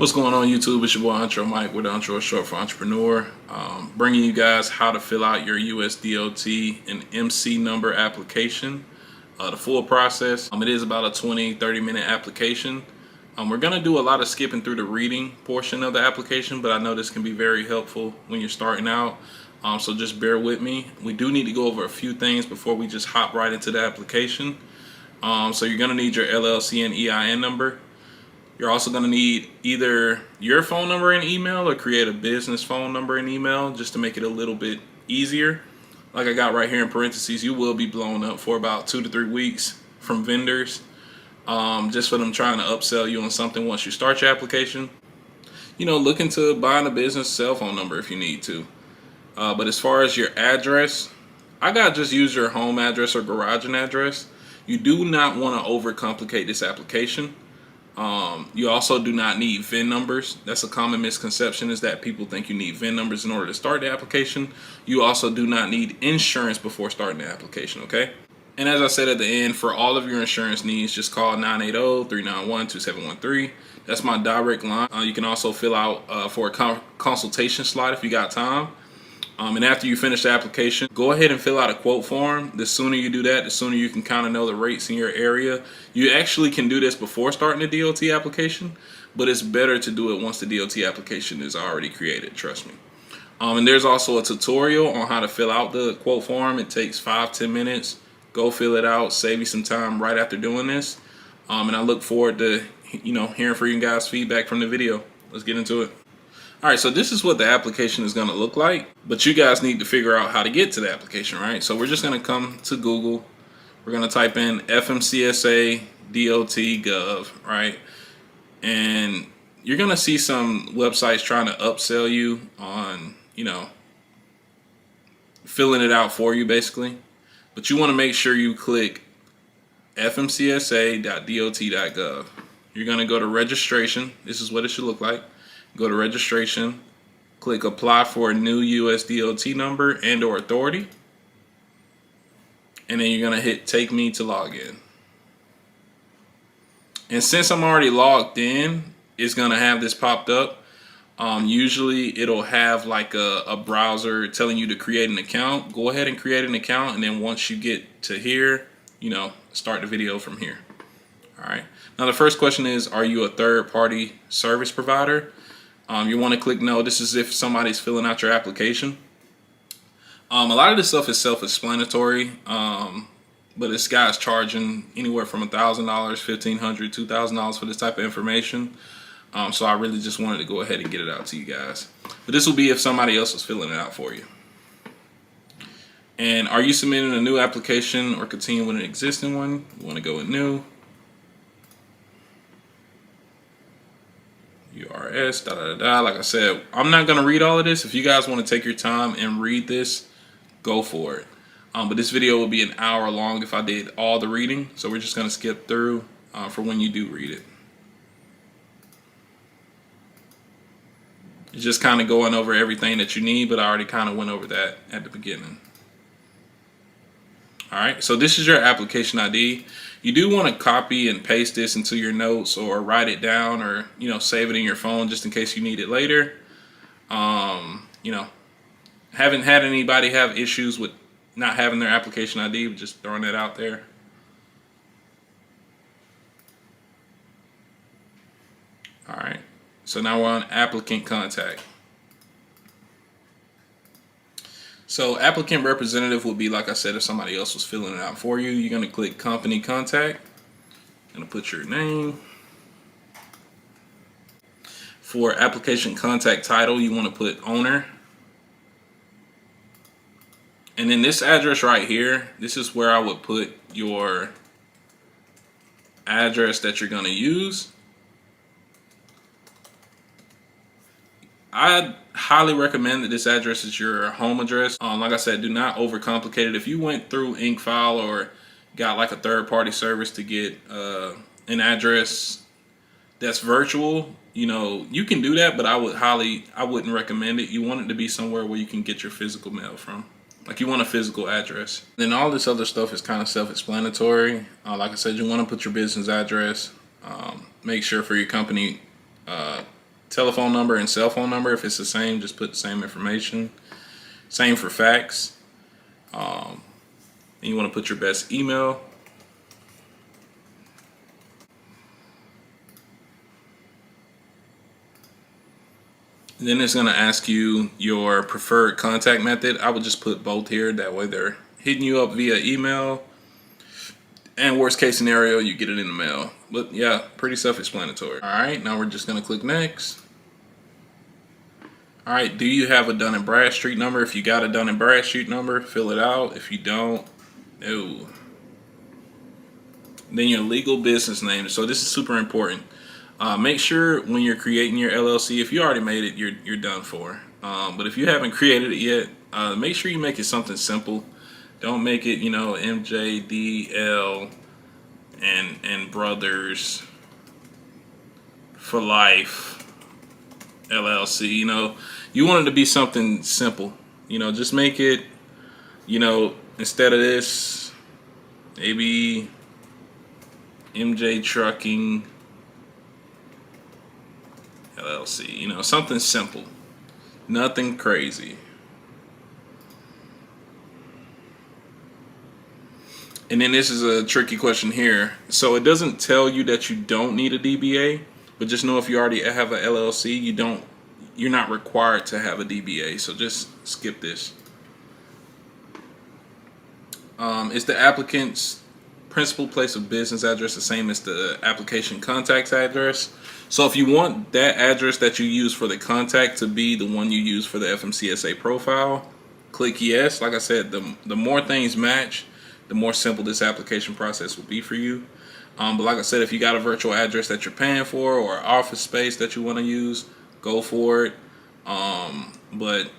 What's going on YouTube? It's your boy Entre Mike with Entre, short for entrepreneur. Bringing you guys how to fill out your USDOT and MC number application. The full process. It is about a 20-30 minute application. We're going to do a lot of skipping through the reading portion of the application, but I know this can be very helpful when you're starting out. So just bear with me. We do need to go over a few things before we just hop right into the application. So you're going to need your LLC and EIN number. You're also going to need either your phone number and email or create a business phone number and email just to make it a little bit easier. Like I got right here in parentheses, you will be blown up for about 2 to 3 weeks from vendors just for them trying to upsell you on something once you start your application. You know, look into buying a business cell phone number if you need to. But as far as your address, I got just use your home address or garaging address. You do not want to overcomplicate this application. You also do not need VIN numbers. That's a common misconception, is that people think you need VIN numbers in order to start the application. You also do not need insurance before starting the application, okay? And as I said at the end, for all of your insurance needs, just call 980-391-2713. That's my direct line. You can also fill out for a consultation slot if you got time. And after you finish the application, go ahead and fill out a quote form. The sooner you do that, the sooner you can kind of know the rates in your area. You actually can do this before starting the DOT application, but it's better to do it once the DOT application is already created, trust me. And there's also a tutorial on how to fill out the quote form. It takes 5-10 minutes. Go fill it out, save you some time right after doing this. And I look forward to, hearing from you guys' feedback from the video. Let's get into it. All right, so this is what the application is going to look like, but you guys need to figure out how to get to the application, right? So we're just going to come to Google. We're going to type in FMCSA DOT Gov, right? And you're going to see some websites trying to upsell you on, filling it out for you basically. But you want to make sure you click fmcsa.dot.gov. You're going to go to registration. This is what it should look like. Go to registration, click apply for a new USDOT number and or authority, and then you're going to hit take me to log in. And since I'm already logged in, it's going to have this popped up. Usually it'll have like a browser telling you to create an account. Go ahead and create an account, and then once you get to here, start the video from here. All right. Now the first question is, are you a third-party service provider? You want to click no. This is if somebody's filling out your application. A lot of this stuff is self-explanatory, but this guy's charging anywhere from $1,000, $1,500, $2,000 for this type of information. So I really just wanted to go ahead and get it out to you guys. But this will be if somebody else was filling it out for you. And are you submitting a new application or continuing with an existing one? You want to go with new. URS, Like I said, I'm not going to read all of this. If you guys want to take your time and read this, go for it. But this video will be an hour long if I did all the reading. So we're just going to skip through for when you do read it. It's just kind of going over everything that you need, but I already kind of went over that at the beginning. All right, so this is your application ID. You do want to copy and paste this into your notes or write it down or, save it in your phone just in case you need it later. Haven't had anybody have issues with not having their application ID, just throwing that out there. All right, so now we're on applicant contact. So applicant representative will be, like I said, if somebody else was filling it out for you. You're going to click company contact. You're going to put your name. For application contact title, you want to put owner. And then this address right here, this is where I would put your address that you're going to use. I highly recommend that this address is your home address. Like I said, do not overcomplicate it. If you went through InkFile or got like a third-party service to get an address that's virtual, you can do that, but I wouldn't recommend it. You want it to be somewhere where you can get your physical mail from. Like you want a physical address. Then all this other stuff is kind of self-explanatory. Like I said, you want to put your business address. Make sure for your company telephone number and cell phone number. If it's the same, just put the same information. Same for fax. And you want to put your best email. And then it's going to ask you your preferred contact method. I would just put both here. That way they're hitting you up via email. And worst case scenario, you get it in the mail. But yeah, pretty self-explanatory. All right, now we're just going to click next. All right, do you have a Dun & Bradstreet number? If you got a Dun & Bradstreet number, fill it out. If you don't, no. Then your legal business name. So this is super important. Make sure when you're creating your LLC, if you already made it, you're done for. But if you haven't created it yet, make sure you make it something simple. Don't make it, MJDL and Brothers for Life LLC. You want it to be something simple. Just make it, instead of this, maybe MJ Trucking LLC. Something simple, nothing crazy. And then this is a tricky question here. So it doesn't tell you that you don't need a DBA, but just know if you already have a LLC, you're not required to have a DBA. So just skip this. Is the applicant's principal place of business address the same as the application contact address? So if you want that address that you use for the contact to be the one you use for the FMCSA profile, click yes. Like I said, the more things match, the more simple this application process will be for you. But like I said, if you got a virtual address that you're paying for or office space that you want to use, go for it. But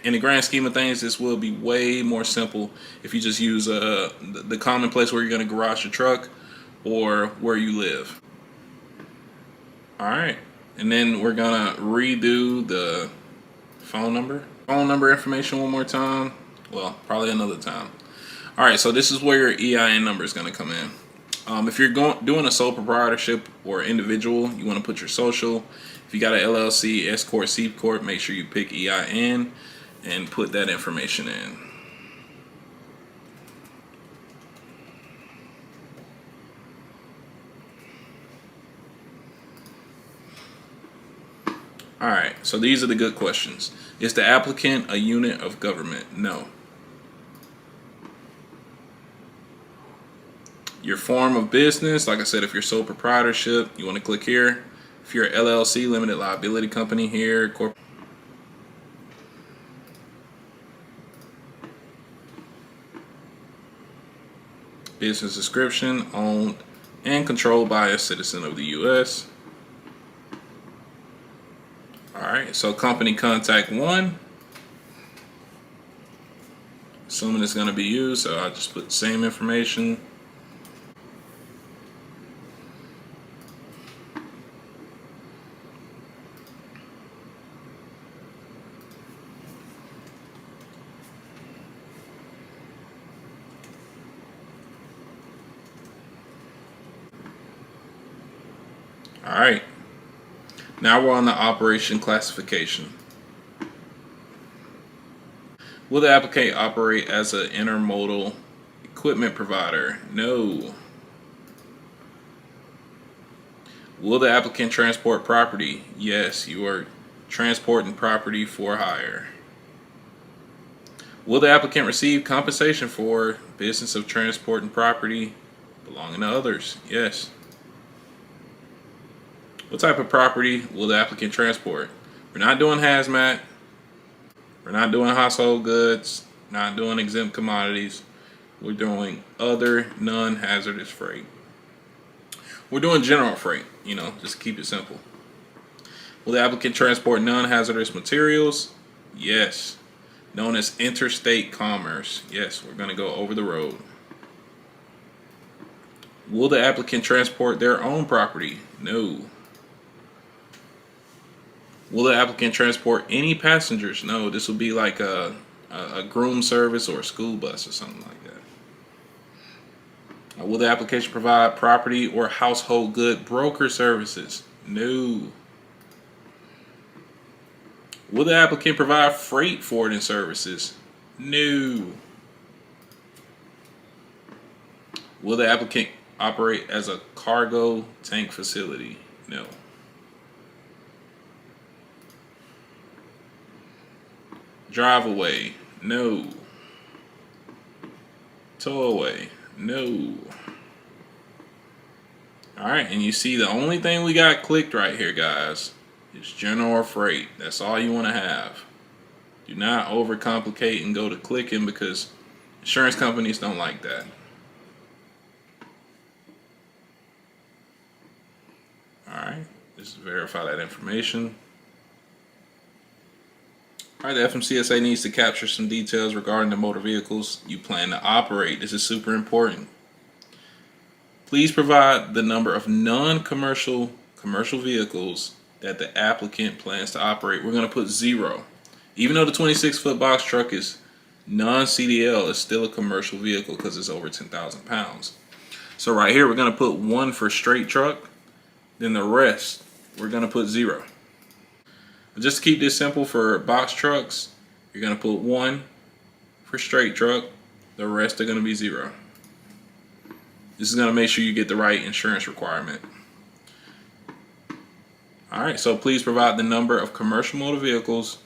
in the grand scheme of things, this will be way more simple if you just use the common place where you're going to garage your truck or where you live. All right, and then we're gonna redo the phone number information one more time. Well, probably another time. All right, so this is where your EIN number is gonna come in. If you're doing a sole proprietorship or individual, you want to put your social. If you got an LLC, S corp, C corp, make sure you pick EIN and put that information in. All right, so these are the good questions. Is the applicant a unit of government? No. Your form of business, like I said, if you're sole proprietorship, you want to click here. If you're LLC, limited liability company here, corp. Business description, owned and controlled by a citizen of the U.S. Alright, so company contact 1. Assuming it's going to be used, so I'll just put the same information. Alright, now we're on the operation classification. Will the applicant operate as an intermodal equipment provider? No. Will the applicant transport property? Yes, you are transporting property for hire. Will the applicant receive compensation for business of transporting property belonging to others? Yes. What type of property will the applicant transport? We're not doing hazmat. We're not doing household goods. Not doing exempt commodities. We're doing other non-hazardous freight. We're doing general freight, just keep it simple. Will the applicant transport non-hazardous materials? Yes. Known as interstate commerce. Yes, we're going to go over the road. Will the applicant transport their own property? No. Will the applicant transport any passengers? No, this will be like a groom service or a school bus or something like that. Will the application provide property or household good broker services? No. Will the applicant provide freight forwarding services? No. Will the applicant operate as a cargo tank facility? No. Drive away? No. Tow away? No. Alright, and you see the only thing we got clicked right here, guys, is general or freight. That's all you want to have. Do not overcomplicate and go to clicking, because insurance companies don't like that. Alright, just verify that information. Alright, the FMCSA needs to capture some details regarding the motor vehicles you plan to operate. This is super important. Please provide the number of non-commercial commercial vehicles that the applicant plans to operate. We're going to put 0. Even though the 26-foot box truck is non-CDL, it's still a commercial vehicle because it's over 10,000 pounds. So right here, we're going to put 1 for straight truck. Then the rest, we're going to put 0. But just to keep this simple, for box trucks, you're going to put 1 for straight truck. The rest are going to be 0. This is going to make sure you get the right insurance requirement. Alright, so please provide the number of commercial motor vehicles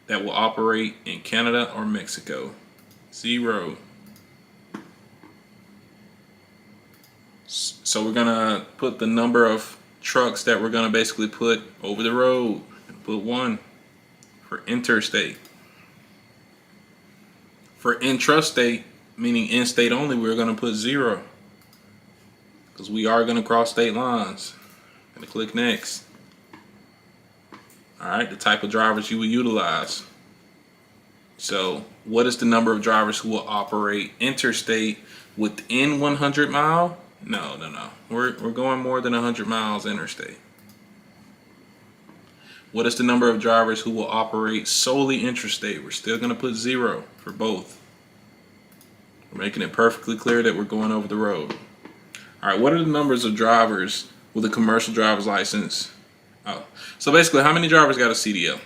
that will operate in Canada or Mexico. 0. So we're going to put the number of trucks that we're going to basically put over the road. Put 1 for interstate. For intrastate, meaning in-state only, we're going to put 0. Because we are going to cross state lines. Going to click next. Alright, the type of drivers you will utilize. So, what is the number of drivers who will operate interstate within 100 mile? No. We're going more than 100 miles interstate. What is the number of drivers who will operate solely intrastate? We're still going to put 0 for both. We're making it perfectly clear that we're going over the road. Alright, what are the numbers of drivers with a commercial driver's license? Oh, so basically, how many drivers got a CDL? I'm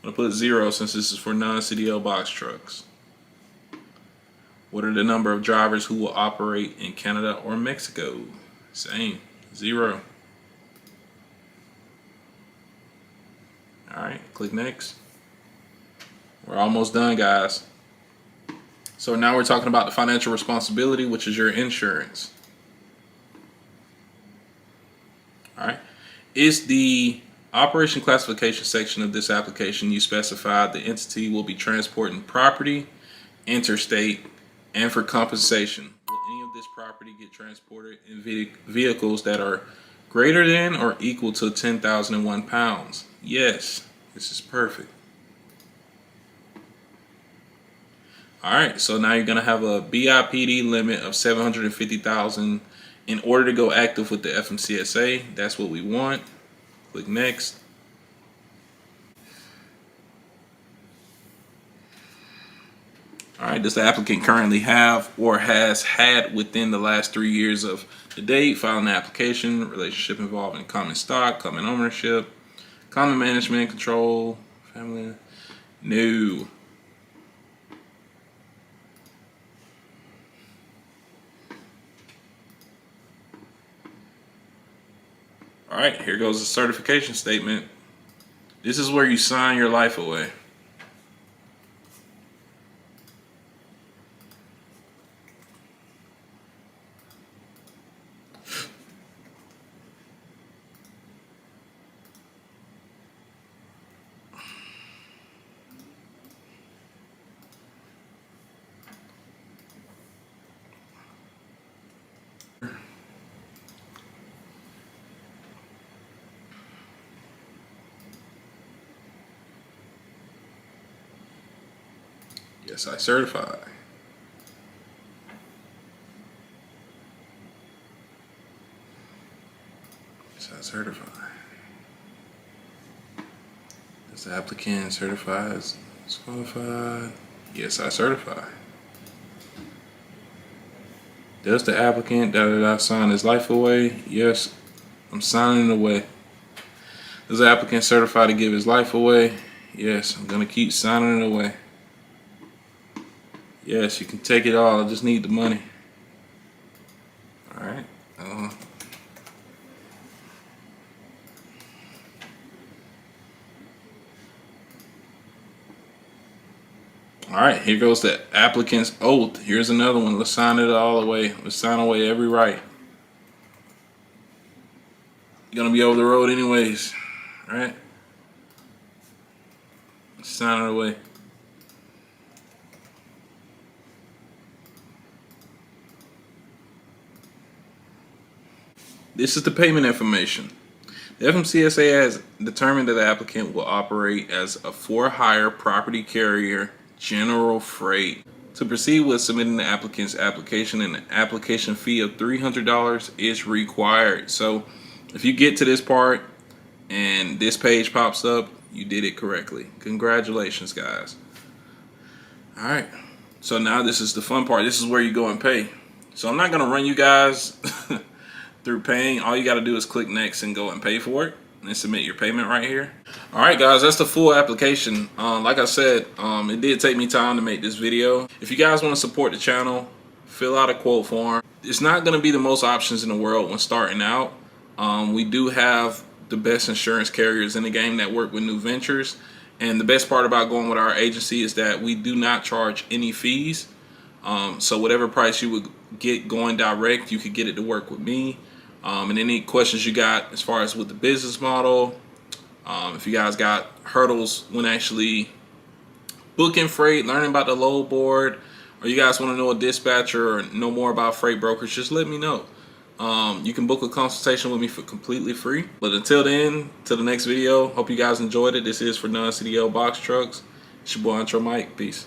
going to put 0 since this is for non-CDL box trucks. What are the number of drivers who will operate in Canada or Mexico? Same, 0. Alright, click next. We're almost done, guys. So now we're talking about the financial responsibility, which is your insurance. Alright. Is the operation classification section of this application you specified the entity will be transporting property, interstate, and for compensation? Will any of this property get transported in vehicles that are greater than or equal to 10,001 pounds? Yes, this is perfect. Alright, so now you're going to have a BIPD limit of 750,000 in order to go active with the FMCSA. That's what we want. Click next. Alright, does the applicant currently have or has had within the last 3 years of the date filing an application, relationship involving common stock, common ownership, common management, control, family? No. Alright, here goes the certification statement. This is where you sign your life away. Yes, I certify. Yes, I certify. Does the applicant certify as qualified? Yes, I certify. Does the applicant sign his life away? Yes, I'm signing it away. Does the applicant certify to give his life away? Yes, I'm gonna keep signing it away. Yes, you can take it all. I just need the money. All right. All right, here goes the applicant's oath. Here's another one. Let's sign it all away. Let's sign away every right. You're gonna be over the road anyways. All right. Let's sign it away. This is the payment information. The FMCSA has determined that the applicant will operate as a for-hire property carrier, general freight. To proceed with submitting the applicant's application, an application fee of $300 is required. So if you get to this part and this page pops up, you did it correctly. Congratulations, guys. All right. So now this is the fun part. This is where you go and pay. So I'm not going to run you guys through paying. All you got to do is click next and go and pay for it and submit your payment right here. All right, guys, that's the full application. Like I said, it did take me time to make this video. If you guys want to support the channel, fill out a quote form. It's not going to be the most options in the world when starting out. We do have the best insurance carriers in the game that work with new ventures. And the best part about going with our agency is that we do not charge any fees. So whatever price you would get going direct, you could get it to work with me. And any questions you got as far as with the business model, if you guys got hurdles when actually booking freight, learning about the load board, or you guys want to know a dispatcher or know more about freight brokers, just let me know. You can book a consultation with me for completely free. But until then, till the next video, hope you guys enjoyed it. This is for non-CDL box trucks. It's your boy Entre Mike. Peace.